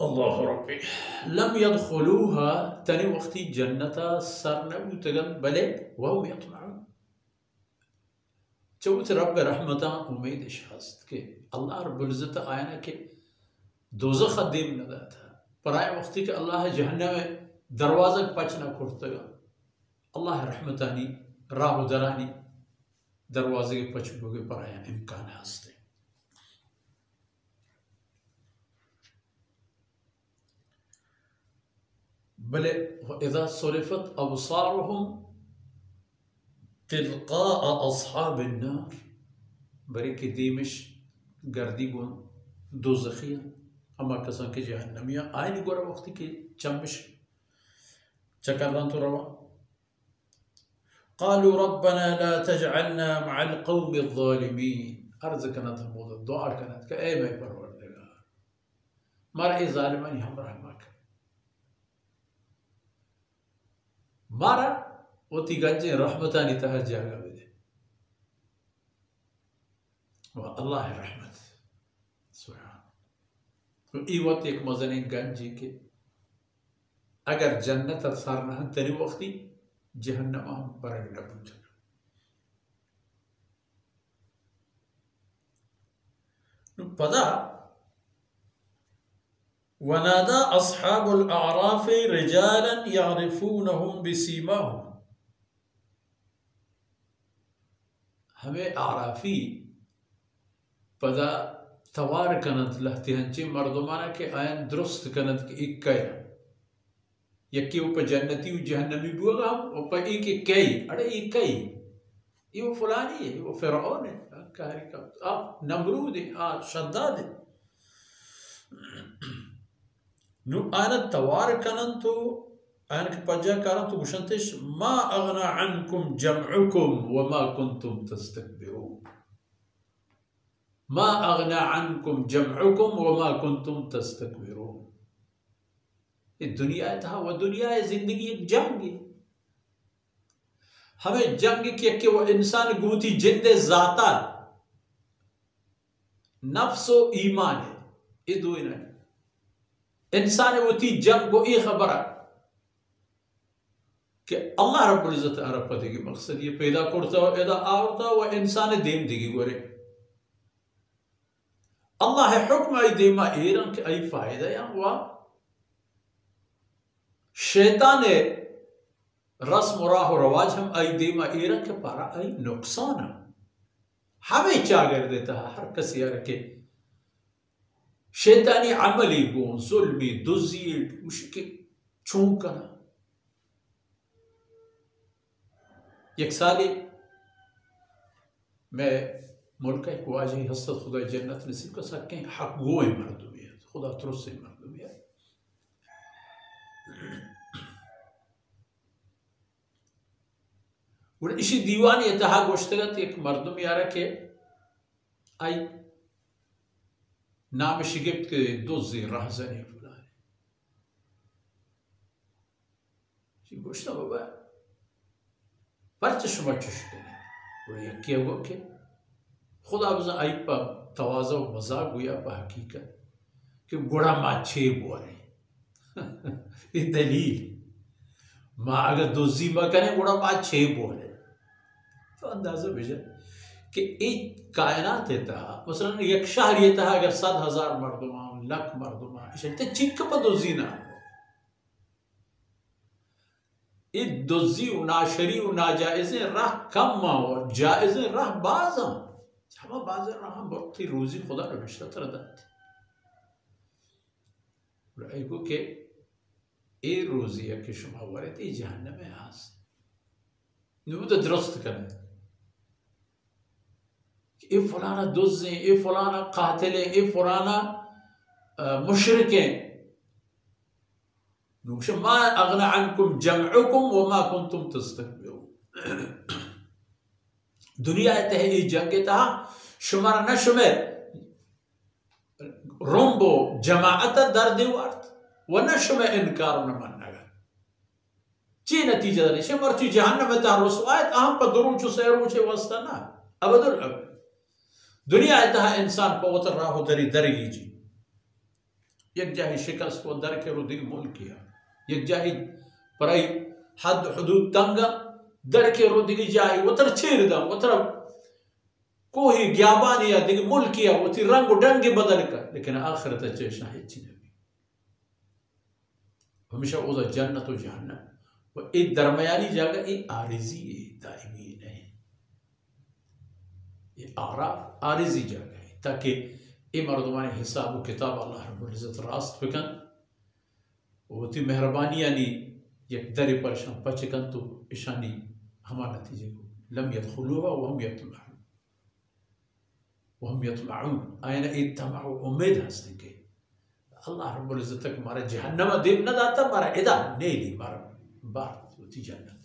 الله ربي لم يدخلوها تاني وقتي جنة سرنا وتقل بلد وهم يطمعون. چوت رب رحمتا امیدش هست که الله رب العزت آیا که دوزخ دیم نداتا برای وقتی که الله جهنم دروازه پچ نکرتگا الله رحمتانی راه درانی دروازه پچ بگه برای امکان هسته. بل وإذا صرفت أبصارهم تلقاء أصحاب النار بريك ديمش قرديبون دوزخية أما كسان كي جهنمية آيني قرأ وقتي كي چمش چكران تروا قالوا ربنا لا تجعلنا مع القوم الظالمين. أرز كانت همود الدعاء كانت كأي ما يبرور مرأي ظالماني هم رحمك مرأ وتي گنجے رحمتانی تہا جاگا بدے والله رحمت سبحان. تو ای وقت ایک مزنی گنجی کے اگر جنت سارنا ہن تنی وقتی جہنم ہم پرگ نبوتا. پدا ونادى أصحاب الأعراف رجالا يعرفونهم بسيماهم. ہمیں اعرافی پدا توار کنت لہتی ہنچی مردمانا کے آئین درست کنت کے ایک کیا یکی اوپا جنتی و جہنمی بوگا ہم اوپا ایک کئی اڑے ایک کئی یہ وہ فلانی ہے وہ فرعون ہے آپ نمرود ہے شداد ہے نو آنا توار کنن تو آنا کے پجا کارن تو گشنتش ما اغنى عنكم جمعكم وما كنتم تستكبرون. ما اغنى عنكم جمعكم وما كنتم تستكبرون. الدنیا تھا وہ دنیا زندگی ایک جنگ ہے. ہمیں جنگ کیا کہ وہ انسان گوتی جند ذاتا نفس و ایمان ہے یہ دو انسان ہوتی جنگ کو ای خبر کہ اللہ رب العزت عرب پتے کی مقصد یہ پیدا کرتا ہو ادا آورتا و انسان دیم دیگی گورے اللہ حکم ای دیما ایران کہ ای فائدہ یا ہوا شیطان رسم و راہ و رواج ہم ای دیما ایران کے پارا ای نقصان ہمیں چاگر دیتا ہے ہر کسی رکھے شیطانی عملی گون ظلمی دزیل مشکل چونکنا. یک سالی میں ملک ایک واجہی حسد خدا جنت نصیب کا سکیں حق گوئے مردمیت خدا ترس سے مردمیت اور اسی دیوانی اتحا گوشتگت ایک مردم یارا کہ آئی نام شگفت کے دوزی رہزنی فلانی چی گوشتا بابا پرچه شما چش کنید و یکی هو که خدا بزن ای پا توازه و مزاق گویا پا حقیقت که گوڑا ما چه بوره یہ دلیل ما اگر دوزی ما کریں گوڑا ما چه بوره تو اندازه بجن کہ ایک کائنات تھا مثلا یک شہر یہ تھا اگر 100,000 مردمان لک مردمان اشارتے چک پا دوزی نہ یہ دوزی و ناشری و ناجائزیں راہ کم اور جائزیں راہ باز ہم ہمیں باز راہ ہم بہتی روزی خدا نوشتہ تردات رأی کو کہ ای روزی ہے کہ شما ورد ای جہنم ہے آس نمود درست کرنے ای فلانا دوزیں ای فلانا قاتلیں ای فلانا مشرکیں نوش ما اغنى عنكم جمعكم وما كنتم تستكبرون. دنیا اتحادی جنگ تھا شمار نہ شمار رومبو جماعت در دیوارت و نہ شمار انکار نہ ماننا چی نتیجہ دلی شمار چی جہنم تھا رسوایت اہم پر درون چو سیرو چے واسطہ نہ ابد الابد دنیا اتحاد انسان کو وطر راہو دری درگی جی یک جاهی شکست و درک رو دیگه ملکیه، یک جاهی برای حد حدود تنگا درک رو دیگه جاهی وتر چیر دم وتر کوهی گیابانی یا دیگه ملکیه و تی رنگ و ڈنگ بدل کر، لیکن آخرت چشنا هیچی نبی. ہمیشہ اوزا جنت و جہنم و ایک درمیانی جگہ یہ عارضی ہے، دائمی نہیں. یہ اعراف عارضی جگہ ہے تاکہ یہ مردمان حساب و کتاب اللہ رب العزت راست بکن و تی مہربانی یعنی یک دری پرشان پچکن تو اشانی ہما نتیجے کو لم يدخلوها وهم يطمعون آئینہ اتمعوا امید ہستن کہ اللہ رب العزت تک مارا جہنم دیب نہ داتا مارا ادا نیلی مارا بارت ہوتی جنت.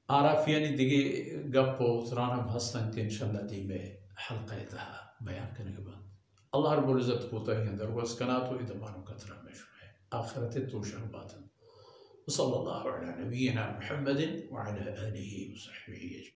عرفانی دیگه گپ و ترانم هستن که انشالله دیمه حلقه ده بیان کنه بعد الله رب العزت کوتاهی اندر واسکنات و ادمانو کترا مشوه آخرت توشن باطن. وصلى الله على نبينا محمد وعلى آله وصحبه أجمعين.